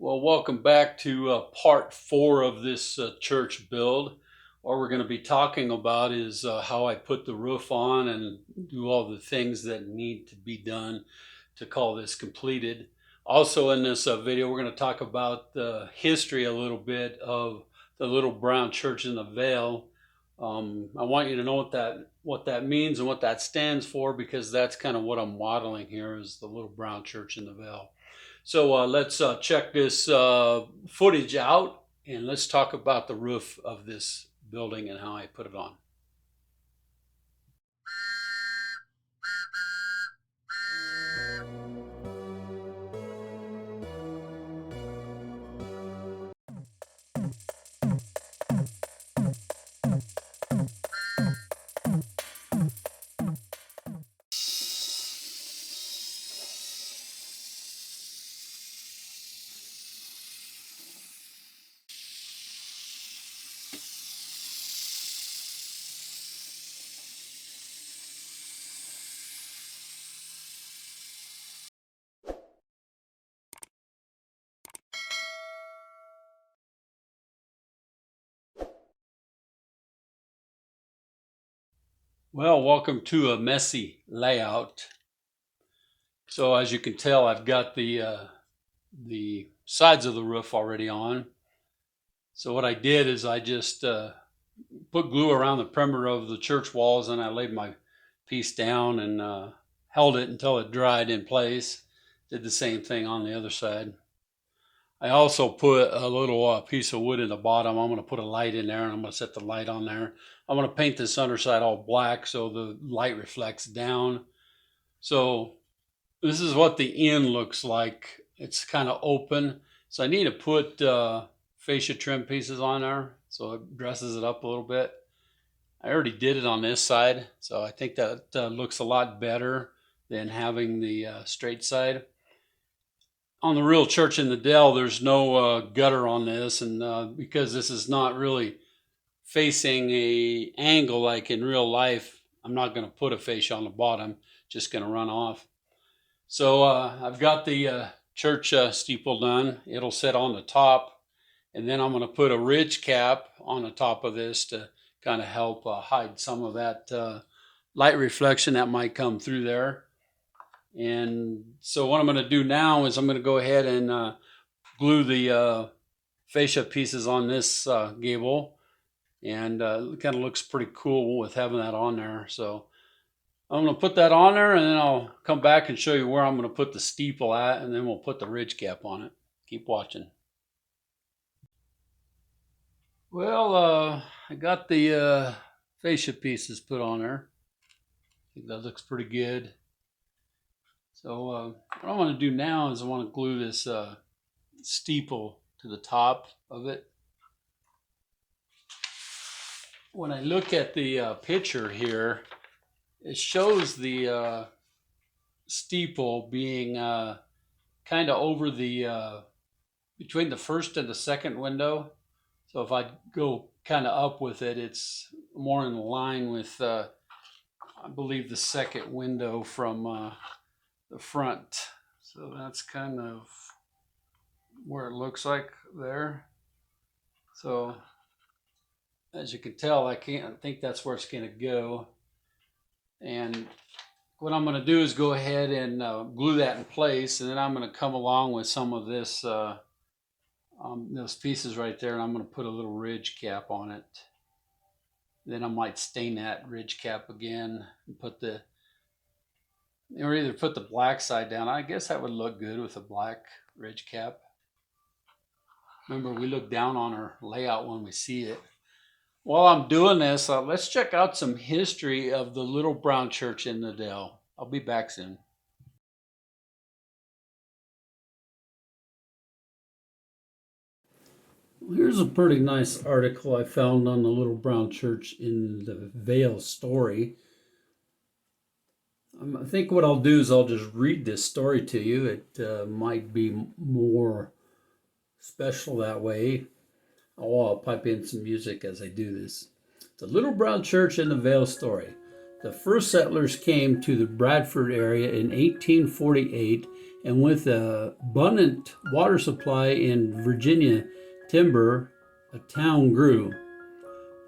Well, welcome back to part 4 of this church build. What we're going to be talking about is how I put the roof on and do all the things that need to be done to call this completed. Also in this video, we're going to talk about the history a little bit of the little brown church in the Vale. I want you to know what that means and what that stands for, because that's kind of what I'm modeling here, is the little brown church in the Vale. So let's check this footage out, and let's talk about the roof of this building and how I put it on. Well, welcome to a messy layout. So as you can tell, I've got the sides of the roof already on. So what I did is I just put glue around the perimeter of the church walls, and I laid my piece down and held it until it dried in place. Did the same thing on the other side. I also put a little piece of wood in the bottom. I'm going to put a light in there, and I'm going to set the light on there. I'm going to paint this underside all black so the light reflects down. So this is what the end looks like. It's kind of open. So I need to put fascia trim pieces on there so it dresses it up a little bit. I already did it on this side, so I think that looks a lot better than having the straight side. On the real church in the Dell, there's no gutter on this, and because this is not really facing a angle like in real life, I'm not going to put a fascia on the bottom, just going to run off. So I've got the church steeple done. It'll sit on the top, and then I'm going to put a ridge cap on the top of this to kind of help hide some of that light reflection that might come through there. And so what I'm going to do now is I'm going to go ahead and glue the fascia pieces on this gable, and it kind of looks pretty cool with having that on there. So I'm going to put that on there, and then I'll come back and show you where I'm going to put the steeple at, and then we'll put the ridge cap on it. Keep watching. Well, I got the fascia pieces put on there. I think that looks pretty good. So what I want to do now is I want to glue this steeple to the top of it. When I look at the picture here, it shows the steeple being kind of over the between the first and the second window. So if I go kind of up with it, it's more in line with I believe the second window from the front. So that's kind of where it looks like there. So as you can tell, I think that's where it's going to go. And what I'm going to do is go ahead and glue that in place, and then I'm going to come along with some of this those pieces right there, and I'm going to put a little ridge cap on it. Then I might stain that ridge cap again and put the, or either put the black side down. I guess that would look good with a black ridge cap. Remember, we look down on our layout when we see it. While I'm doing this, let's check out some history of the little brown church in the Dell. I'll be back soon. Here's a pretty nice article I found on the little brown church in the Vale story. I think what I'll do is I'll just read this story to you. It might be more special that way. I'll pipe in some music as I do this. The little brown church in the Vale story. The first settlers came to the Bradford area in 1848 and with an abundant water supply in Virginia timber, a town grew.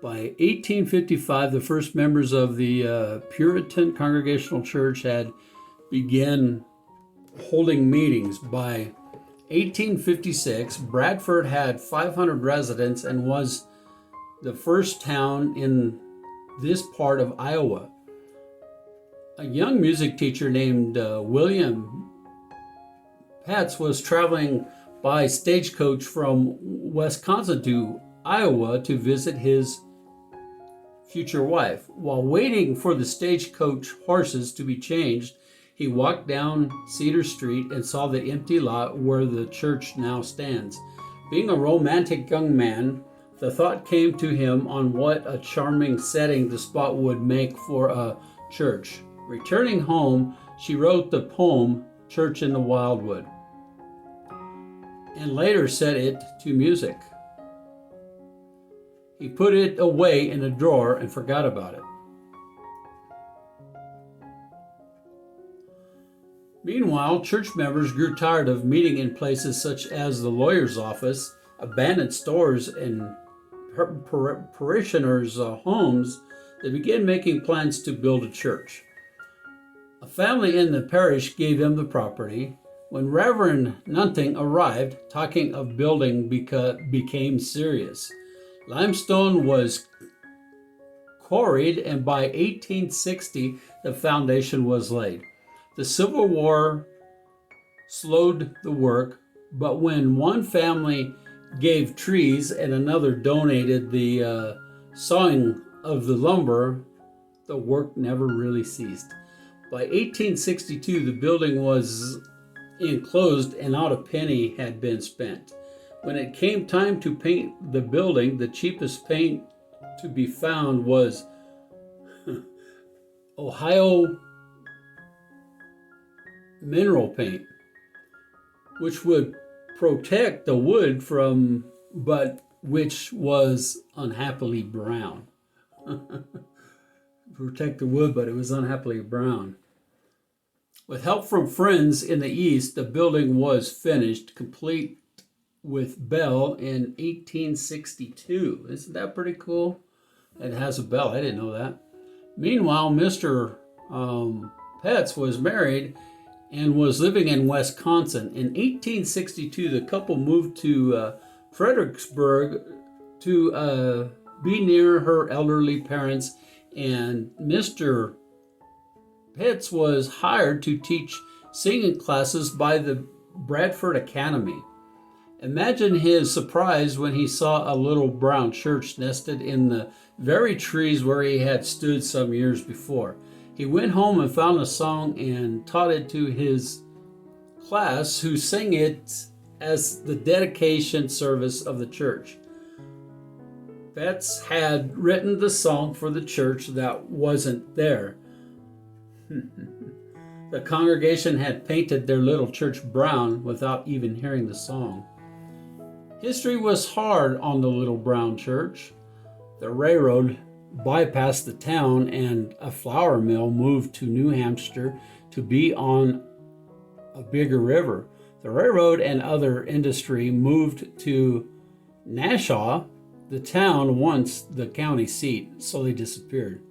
By 1855, the first members of the Puritan Congregational Church had begun holding meetings. By 1856, Bradford had 500 residents and was the first town in this part of Iowa. A young music teacher named William Patz was traveling by stagecoach from Wisconsin to Iowa to visit his future wife. While waiting for the stagecoach horses to be changed, he walked down Cedar Street and saw the empty lot where the church now stands. Being a romantic young man, the thought came to him on what a charming setting the spot would make for a church. Returning home, she wrote the poem Church in the Wildwood, and later set it to music. He put it away in a drawer and forgot about it. Meanwhile, church members grew tired of meeting in places such as the lawyer's office, abandoned stores, and parishioners' homes. They began making plans to build a church. A family in the parish gave them the property. When Reverend Nunting arrived, talking of building became serious. Limestone was quarried, and by 1860, the foundation was laid. The Civil War slowed the work, but when one family gave trees and another donated the sawing of the lumber, the work never really ceased. By 1862, the building was enclosed and not a penny had been spent. When it came time to paint the building, the cheapest paint to be found was Ohio mineral paint, which would protect the wood but which was unhappily brown. Protect the wood, but it was unhappily brown. With help from friends in the East, the building was finished, complete with bell in 1862. Isn't that pretty cool? It has a bell. I didn't know that. Meanwhile, Mr. Petz was married and was living in Wisconsin. In 1862, the couple moved to Fredericksburg to be near her elderly parents, and Mr. Pitts was hired to teach singing classes by the Bradford Academy. Imagine his surprise when he saw a little brown church nested in the very trees where he had stood some years before. He went home and found a song and taught it to his class, who sang it as the dedication service of the church. Betts had written the song for the church that wasn't there. The congregation had painted their little church brown without even hearing the song. History was hard on the little brown church. The railroad bypassed the town, and a flour mill moved to New Hampshire to be on a bigger river. The railroad and other industry moved to Nashua, the town once the county seat, so they disappeared.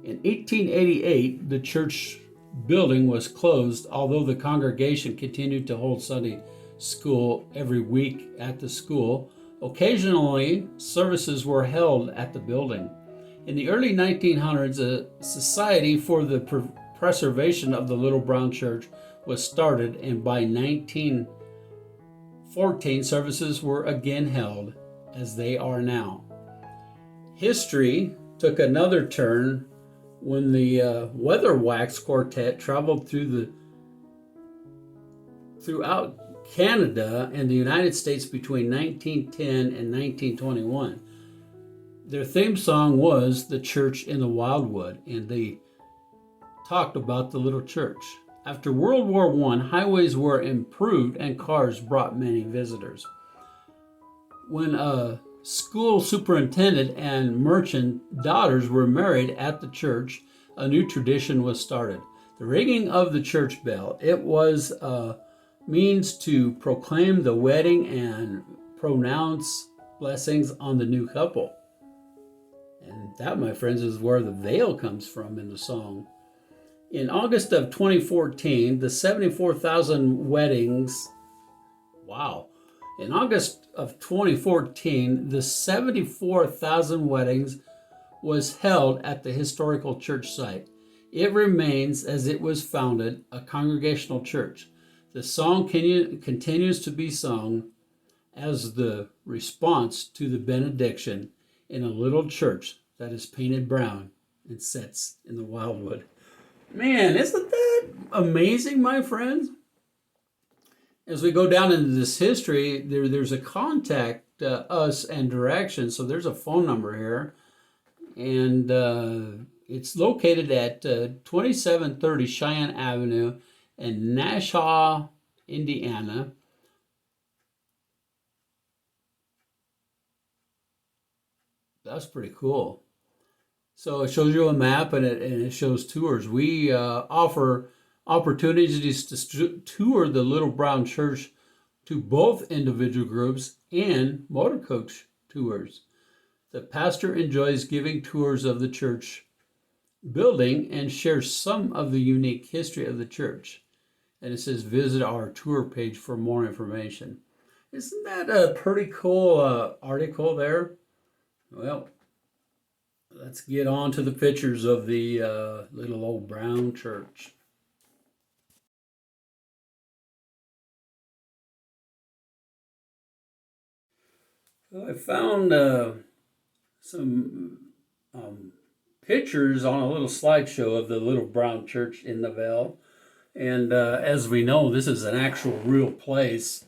In 1888, the church building was closed, although the congregation continued to hold Sunday school every week at the school. Occasionally, services were held at the building. In the early 1900s, a society for the preservation of the Little Brown Church was started, and by 1914, services were again held as they are now. History took another turn when the Weatherwax Quartet traveled throughout Canada and the United States between 1910 and 1921. Their theme song was The Church in the Wildwood, and they talked about the little church. After World War I, highways were improved and cars brought many visitors. When a school superintendent and merchant daughters were married at the church, a new tradition was started. The ringing of the church bell. It was a means to proclaim the wedding and pronounce blessings on the new couple. And that, my friends, is where the veil comes from in the song. In August of 2014, the 74,000 weddings, wow. In August of 2014, the 74,000 weddings was held at the historical church site. It remains, as it was founded, a congregational church. The song continues to be sung as the response to the benediction in a little church that is painted brown and sits in the Wildwood. Man, isn't that amazing, my friends? As we go down into this history, there's a contact us and directions. So there's a phone number here, and it's located at 2730 Cheyenne Avenue in Nashua, Indiana. That's pretty cool. So it shows you a map, and it shows tours. We offer opportunities to tour the Little Brown Church to both individual groups and motor coach tours. The pastor enjoys giving tours of the church building and shares some of the unique history of the church. And it says visit our tour page for more information. Isn't that a pretty cool article there? Well, let's get on to the pictures of the little old brown church. I found some pictures on a little slideshow of the little brown church in the Vale. And as we know, this is an actual real place.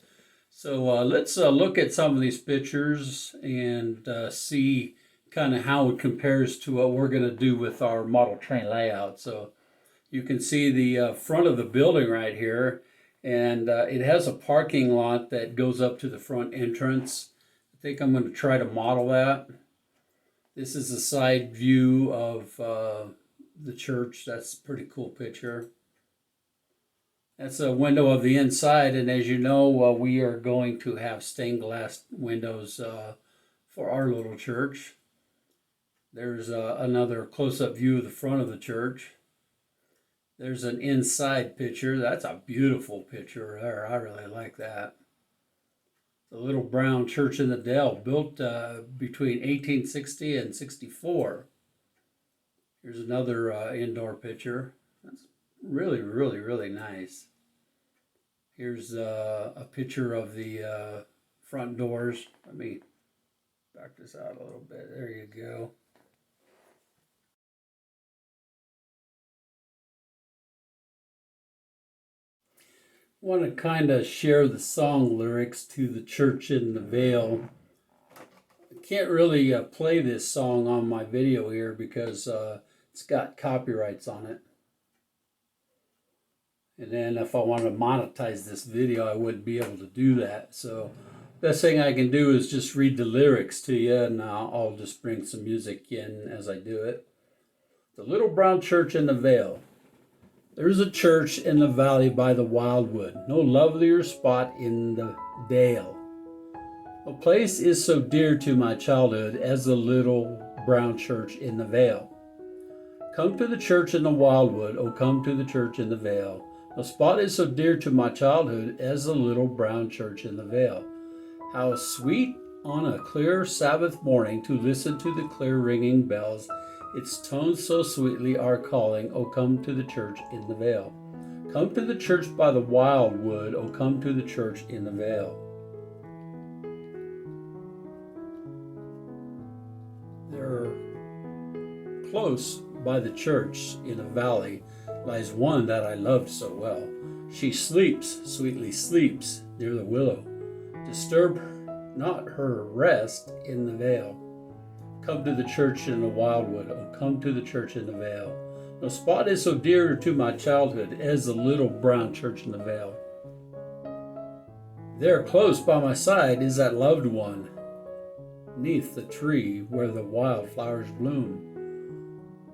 So let's look at some of these pictures and see kind of how it compares to what we're going to do with our model train layout. So you can see the front of the building right here, and it has a parking lot that goes up to the front entrance. I think I'm going to try to model that. This is a side view of the church. That's a pretty cool picture. That's a window of the inside, and as you know, we are going to have stained glass windows for our little church. There's another close-up view of the front of the church. There's an inside picture. That's a beautiful picture there. I really like that. The little brown church in the Dell, built between 1860 and 64. Here's another indoor picture. That's really, really, really nice. Here's a picture of the front doors. Let me back this out a little bit. There you go. Want to kind of share the song lyrics to the church in the Vale. I can't really play this song on my video here because it's got copyrights on it. And then if I wanted to monetize this video, I wouldn't be able to do that. So best thing I can do is just read the lyrics to you, and I'll just bring some music in as I do it. The Little Brown Church in the Vale. There's a church in the valley by the Wildwood, no lovelier spot in the dale. A place is so dear to my childhood as the Little Brown Church in the Vale. Come to the church in the Wildwood, oh come to the church in the Vale. No spot is so dear to my childhood as the Little Brown Church in the Vale. How sweet on a clear Sabbath morning to listen to the clear ringing bells. Its tones so sweetly are calling, oh come to the church in the Vale. Come to the church by the Wildwood, oh come to the church in the Vale. There, close by the church in a valley, lies one that I loved so well. She sleeps, sweetly sleeps, near the willow. Disturb not her rest in the vale. Come to the church in the Wildwood, oh come to the church in the Vale. No spot is so dear to my childhood as the Little Brown Church in the Vale. There close by my side is that loved one, 'neath the tree where the wildflowers bloom.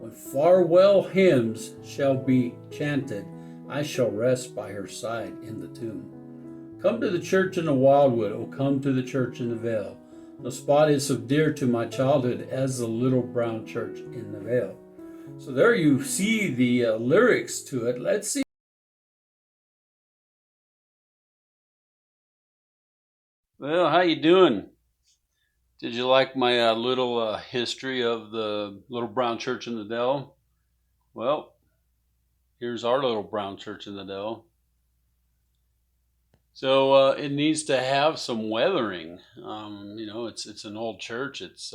When farewell hymns shall be chanted, I shall rest by her side in the tomb. Come to the church in the Wildwood, oh come to the church in the vale. No spot is so dear to my childhood as the little brown church in the vale. So there you see the lyrics to it. Let's see. Well, how you doing? Did you like my little history of the little brown church in the dell? Well, here's our little brown church in the dell. So it needs to have some weathering. It's an old church. It's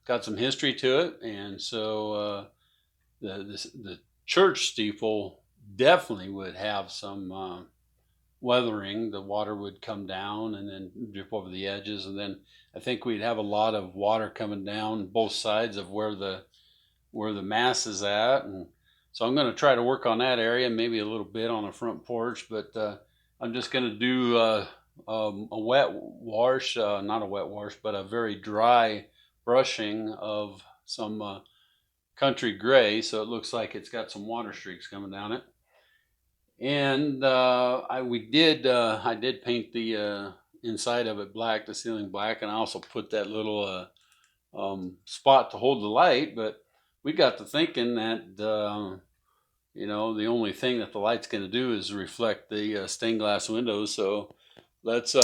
got some history to it, and so the church steeple definitely would have some weathering. The water would come down and then drip over the edges, and then I think we'd have a lot of water coming down both sides of where the mass is at, and so I'm going to try to work on that area, maybe a little bit on the front porch, but I'm just going to do a wet wash, not a wet wash, but a very dry brushing of some country gray, so it looks like it's got some water streaks coming down it. And I did paint the inside of it black, the ceiling black, and I also put that little spot to hold the light. But we got to thinking that the only thing that the light's going to do is reflect the stained glass windows. So let's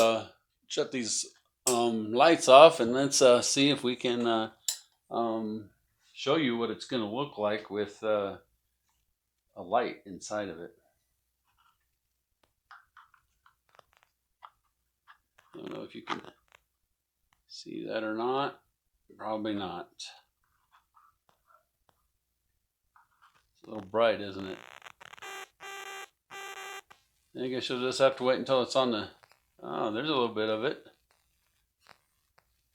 shut these lights off and let's see if we can show you what it's going to look like with a light inside of it. I don't know if you can see that or not. Probably not. It's a little bright, isn't it? I guess you'll just have to wait until it's on the... Oh, there's a little bit of it.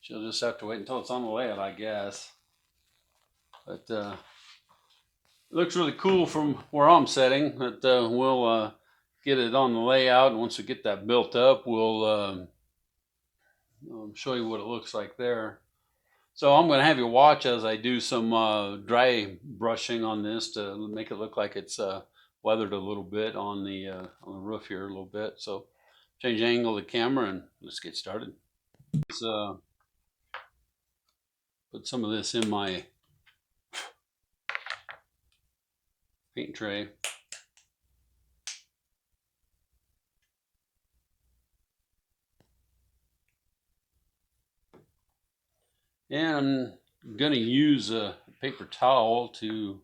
She'll just have to wait until it's on the layout, I guess. But it looks really cool from where I'm setting. But we'll get it on the layout, and once we get that built up, we'll show you what it looks like there. So I'm going to have you watch as I do some dry brushing on this to make it look like it's weathered a little bit on the roof here a little bit. So change the angle of the camera and let's get started. Let's put some of this in my paint tray. And I'm going to use a paper towel to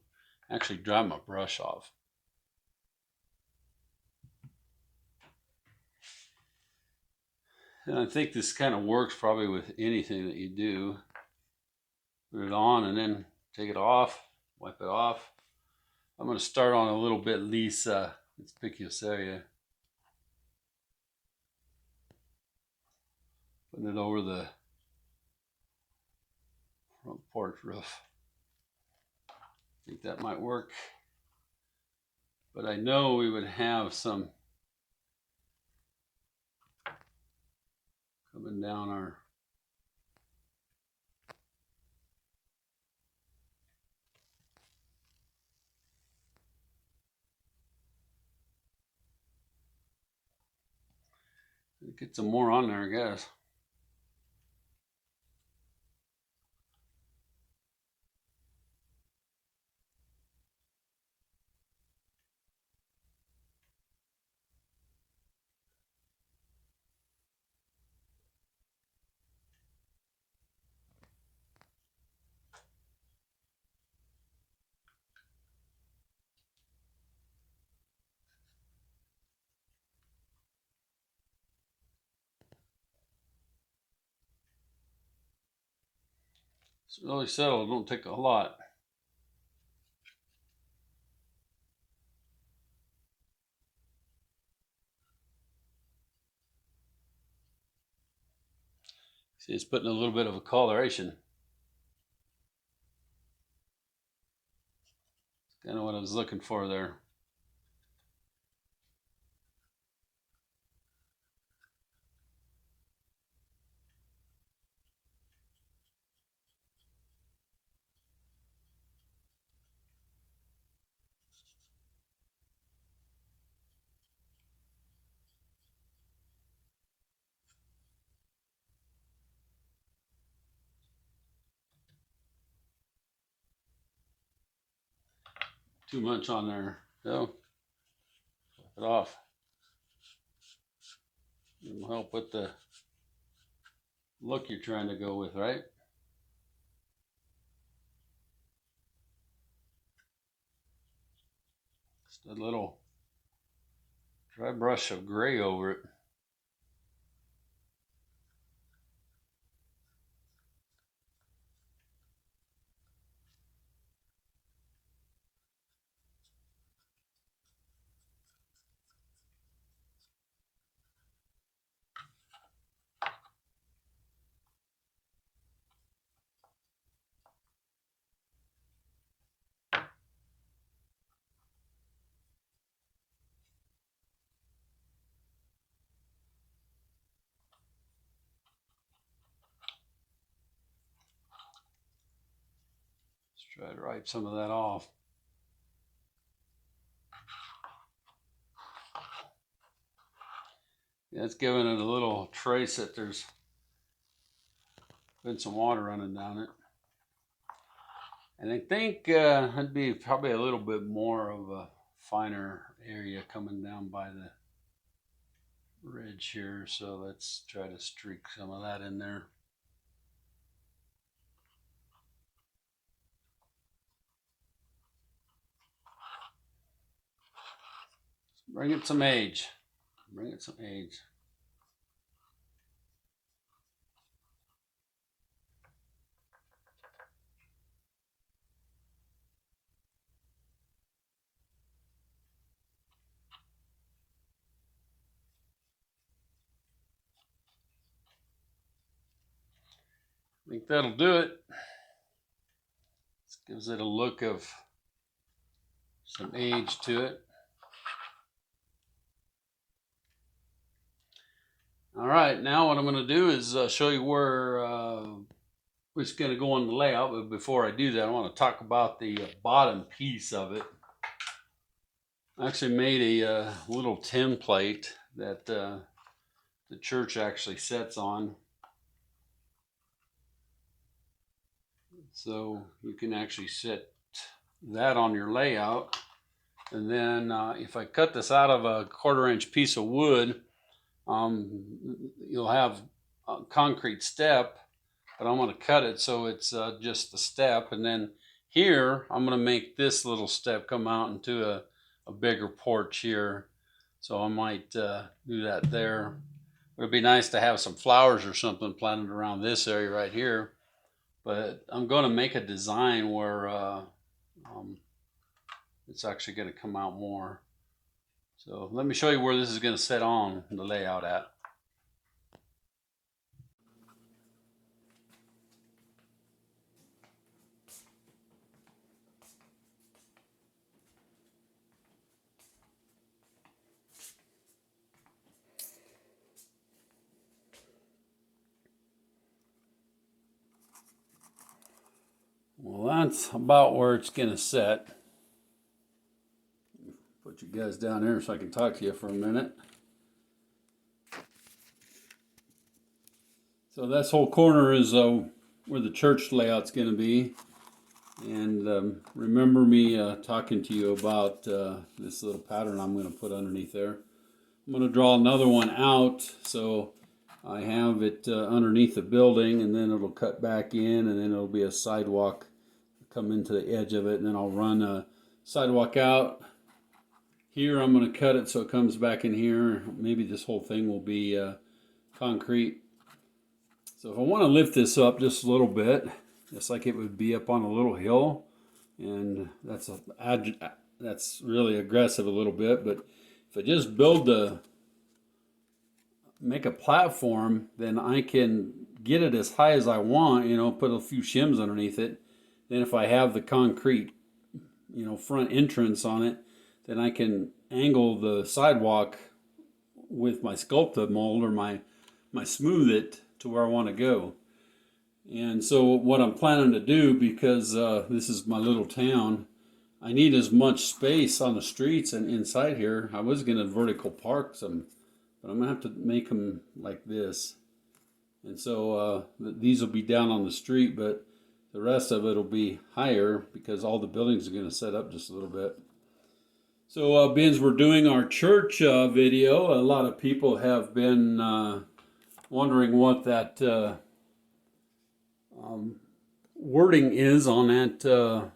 actually dry my brush off. And I think this kind of works probably with anything that you do. Put it on and then take it off, wipe it off. I'm going to start on a little bit least conspicuous area. Putting it over the front porch roof. I think that might work. But I know we would have some coming down our get some more on there, I guess. It's really settled, it don't take a lot. See, it's putting a little bit of a coloration. It's kind of what I was looking for there. too much on there. So, flip it off. It'll help with the look you're trying to go with, right? Just a little dry brush of gray over it. Try to wipe some of that off. Yeah, it's giving it a little trace that there's been some water running down it. And I think it'd be probably a little bit more of a finer area coming down by the ridge here. So let's try to streak some of that in there. Bring it some age. Bring it some age. I think that'll do it. This gives it a look of some age to it. All right, now what I'm going to do is show you where it's going to go on the layout. But before I do that, I want to talk about the bottom piece of it. I actually made a little template that the church actually sets on. So you can actually set that on your layout. And then if I cut this out of a 1/4-inch piece of wood, you'll have a concrete step, but I'm going to cut it so it's just the step. And then here, I'm going to make this little step come out into a bigger porch here. So I might do that there. It'd be nice to have some flowers or something planted around this area right here. But I'm going to make a design where it's actually going to come out more. So let me show you where this is going to set on the layout at. Well, that's about where it's going to set. Put you guys down here so I can talk to you for a minute. So this whole corner is where the church layout's going to be. And remember me talking to you about this little pattern I'm going to put underneath there. I'm going to draw another one out so I have it underneath the building, and then it'll cut back in, and then it'll be a sidewalk come into the edge of it, and then I'll run a sidewalk out. Here I'm going to cut it so it comes back in here. Maybe this whole thing will be concrete. So if I want to lift this up just a little bit, just like it would be up on a little hill, and that's really aggressive a little bit, but if I just make a platform, then I can get it as high as I want, put a few shims underneath it. Then if I have the concrete, front entrance on it, then I can angle the sidewalk with my sculpted mold or my smooth it to where I want to go. And so what I'm planning to do, because this is my little town, I need as much space on the streets and inside here. I was going to vertical park some, but I'm going to have to make them like this. And so these will be down on the street, but The rest of it will be higher because all the buildings are going to set up just a little bit. So, being we're doing our church video, a lot of people have been wondering what that wording is on that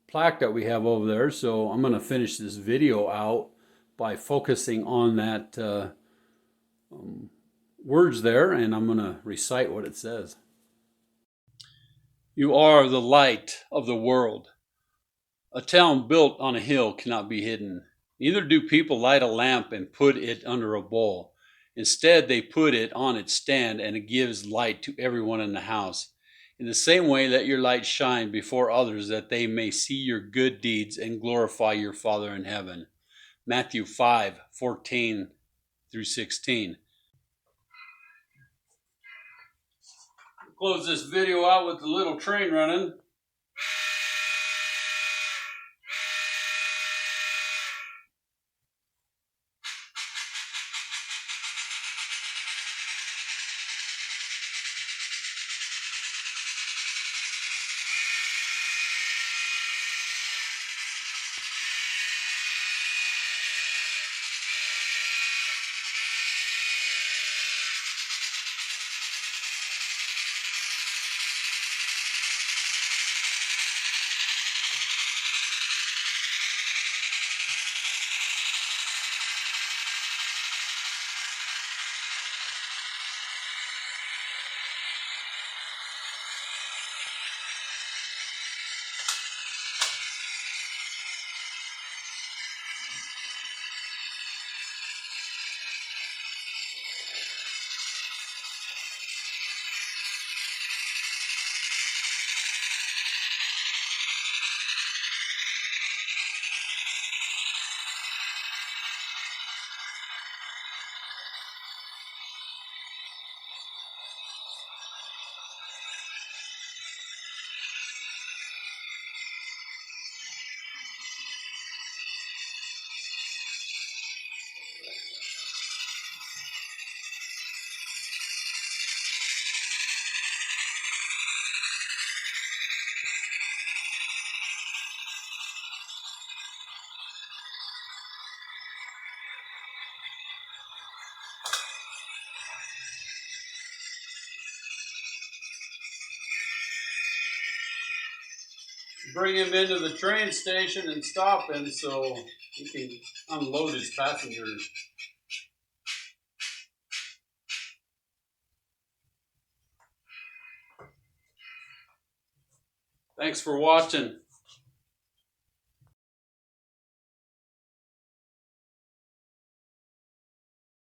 plaque that we have over there. So I'm going to finish this video out by focusing on that words there, and I'm going to recite what it says. You are the light of the world. A town built on a hill cannot be hidden. Neither do people light a lamp and put it under a bowl. Instead, they put it on its stand, and it gives light to everyone in the house. In the same way, let your light shine before others, that they may see your good deeds and glorify your Father in heaven. Matthew 5:14-16. Close this video out with the little train running. Bring him into the train station and stop him so he can unload his passengers. Thanks for watching.